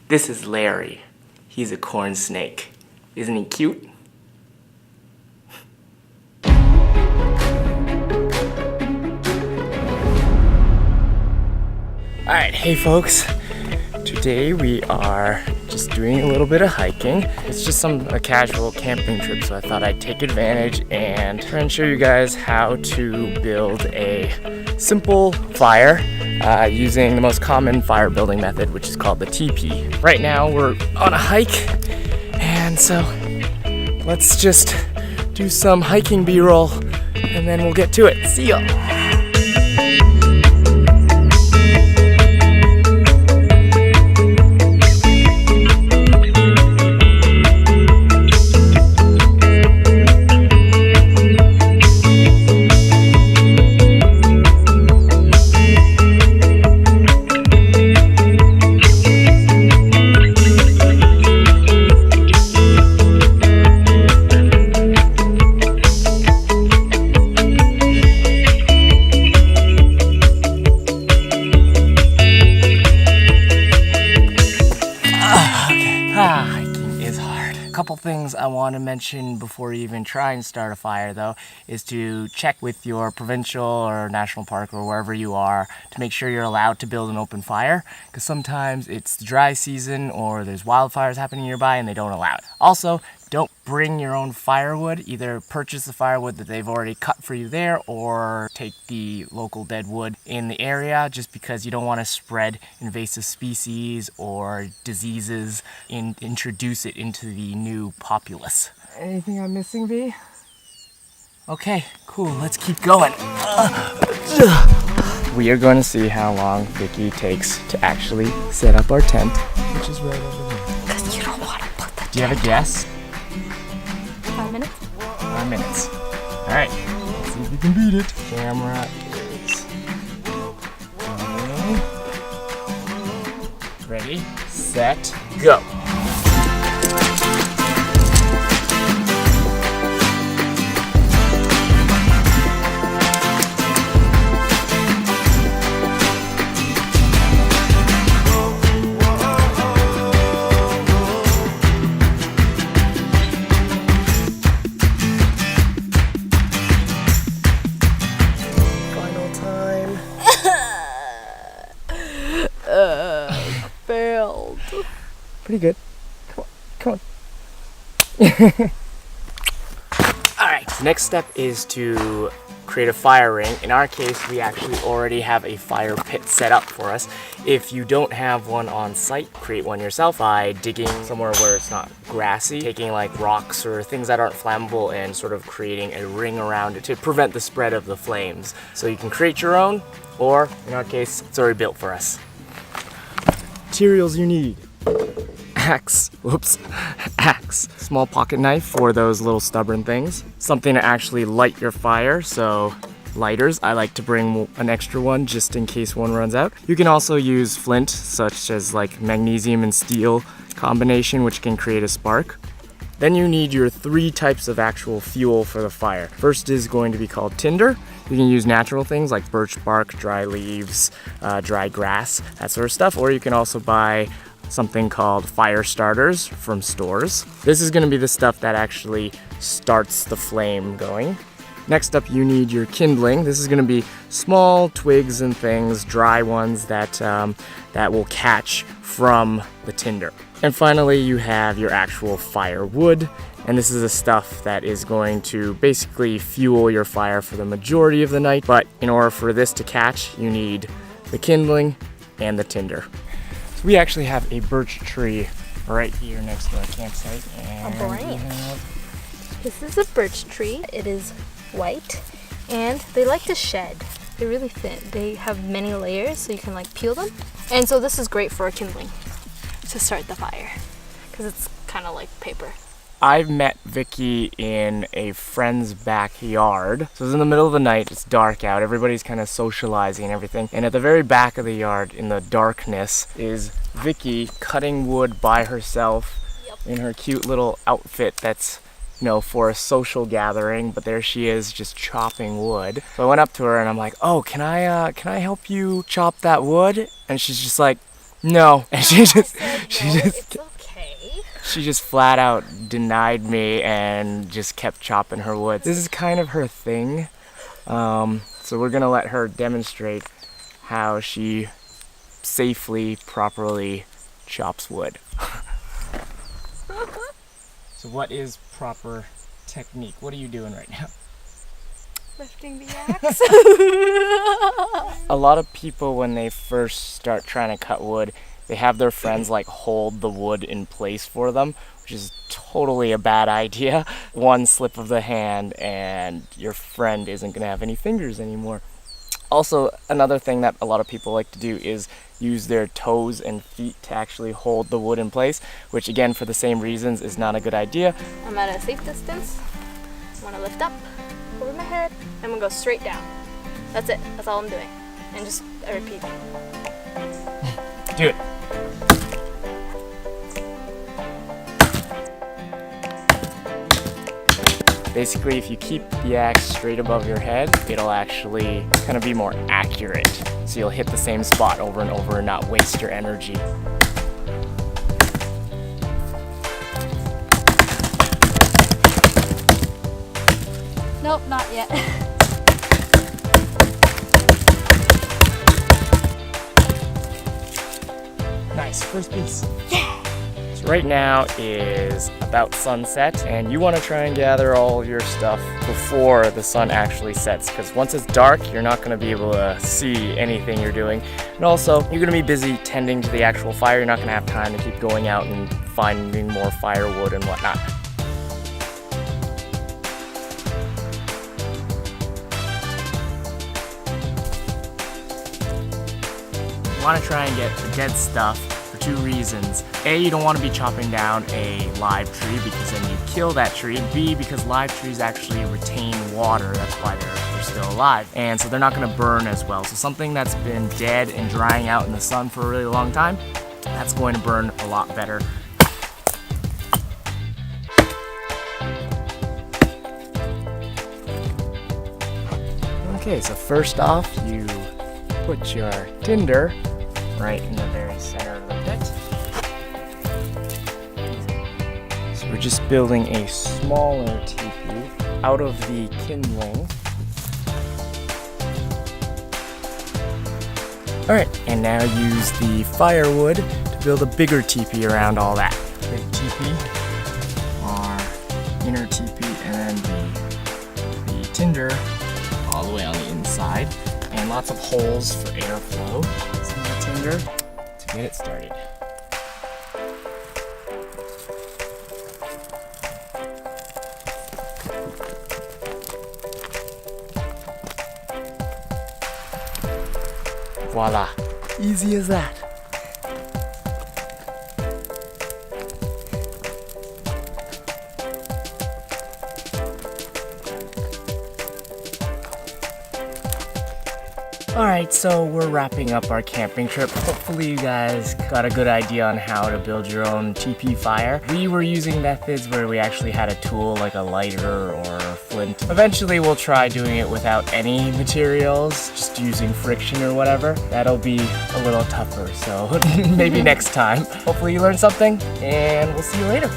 This is Larry. He's a corn snake. Isn't he cute? Alright, hey folks. Today we are just doing a little bit of hiking. It's just a casual camping trip, so I thought I'd take advantage and try and show you guys how to build a simple fire using the most common fire building method, which is called the teepee. Right now we're on a hike, and so let's just do some hiking B-roll and then we'll get to it. See ya! Hiking is hard. A couple things I want to mention before you even try and start a fire though is to check with your provincial or national park or wherever you are to make sure you're allowed to build an open fire, because sometimes it's the dry season or there's wildfires happening nearby and they don't allow it. Also, don't bring your own firewood. Either purchase the firewood that they've already cut for you there or take the local dead wood in the area, just because you don't want to spread invasive species or diseases and introduce it into the new populace. Anything I'm missing, V? Okay, cool, let's keep going. We are going to see how long Vicki takes to actually set up our tent, which is right over there. Because you don't want to put the tent. Do you have a guess? 5 minutes? 5 minutes. Alright, let's see if we can beat it. Camera is going. Ready, set, go. Failed. Pretty good. Come on. Alright, next step is to create a fire ring. In our case, we actually already have a fire pit set up for us. If you don't have one on site, create one yourself by digging somewhere where it's not grassy, taking like rocks or things that aren't flammable and sort of creating a ring around it to prevent the spread of the flames. So you can create your own, or in our case, it's already built for us. Materials you need: axe, small pocket knife for those little stubborn things, something to actually light your fire, so lighters. I like to bring an extra one just in case one runs out. You can also use flint, such as like magnesium and steel combination, which can create a spark. Then you need your 3 types of actual fuel for the fire. First is going to be called tinder. You can use natural things like birch bark, dry leaves, dry grass, that sort of stuff. Or you can also buy something called fire starters from stores. This is going to be the stuff that actually starts the flame going. Next up, you need your kindling. This is going to be small twigs and things, dry ones that will catch from the tinder. And finally, you have your actual firewood. And this is the stuff that is going to basically fuel your fire for the majority of the night. But in order for this to catch, you need the kindling and the tinder. So we actually have a birch tree right here next to our campsite. And This is a birch tree. It is white, and they like to shed. They're really thin. They have many layers, so you can like peel them. And so this is great for kindling to start the fire, because it's kind of like paper. I've met Vicki in a friend's backyard. So it's in the middle of the night, it's dark out, everybody's kind of socializing and everything. And at the very back of the yard, in the darkness, is Vicki cutting wood by herself in her cute little outfit that's, you know, for a social gathering, but there she is just chopping wood. So I went up to her and I'm like, oh, can I help you chop that wood? And she's just like, No, and she just It's okay. she just flat out denied me and just kept chopping her wood. This is kind of her thing. So we're gonna let her demonstrate how she safely, properly chops wood. So what is proper technique? What are you doing right now? Lifting the axe. A lot of people, when they first start trying to cut wood, they have their friends like hold the wood in place for them, which is totally a bad idea. One slip of the hand and your friend isn't going to have any fingers anymore. Also, another thing that a lot of people like to do is use their toes and feet to actually hold the wood in place, which again, for the same reasons, is not a good idea. I'm at a safe distance. I want to lift up over my head. I'm going to go straight down. That's it. That's all I'm doing. And just I repeat. Do it. Basically, if you keep the axe straight above your head, it'll actually kind of be more accurate. So you'll hit the same spot over and over and not waste your energy. Nope, not yet. Nice, first piece. Yeah! So right now is about sunset, and you want to try and gather all your stuff before the sun actually sets, because once it's dark, you're not going to be able to see anything you're doing. And also, you're going to be busy tending to the actual fire. You're not going to have time to keep going out and finding more firewood and whatnot. You want to try and get the dead stuff for two reasons. A, you don't want to be chopping down a live tree because then you kill that tree. B, because live trees actually retain water, that's why they're still alive. And so they're not going to burn as well. So something that's been dead and drying out in the sun for a really long time, that's going to burn a lot better. Okay, so first off, you put your tinder right in the very center of the pit. So we're just building a smaller teepee out of the kindling. Alright, and now use the firewood to build a bigger teepee around all that. Big teepee, our inner teepee, and then the tinder all the way on the inside. And lots of holes for airflow. Some of the tinder to get it started. Voila! Easy as that. Alright, so we're wrapping up our camping trip. Hopefully you guys got a good idea on how to build your own teepee fire. We were using methods where we actually had a tool like a lighter or a flint. Eventually we'll try doing it without any materials, just using friction or whatever. That'll be a little tougher, so maybe next time. Hopefully you learned something, and we'll see you later.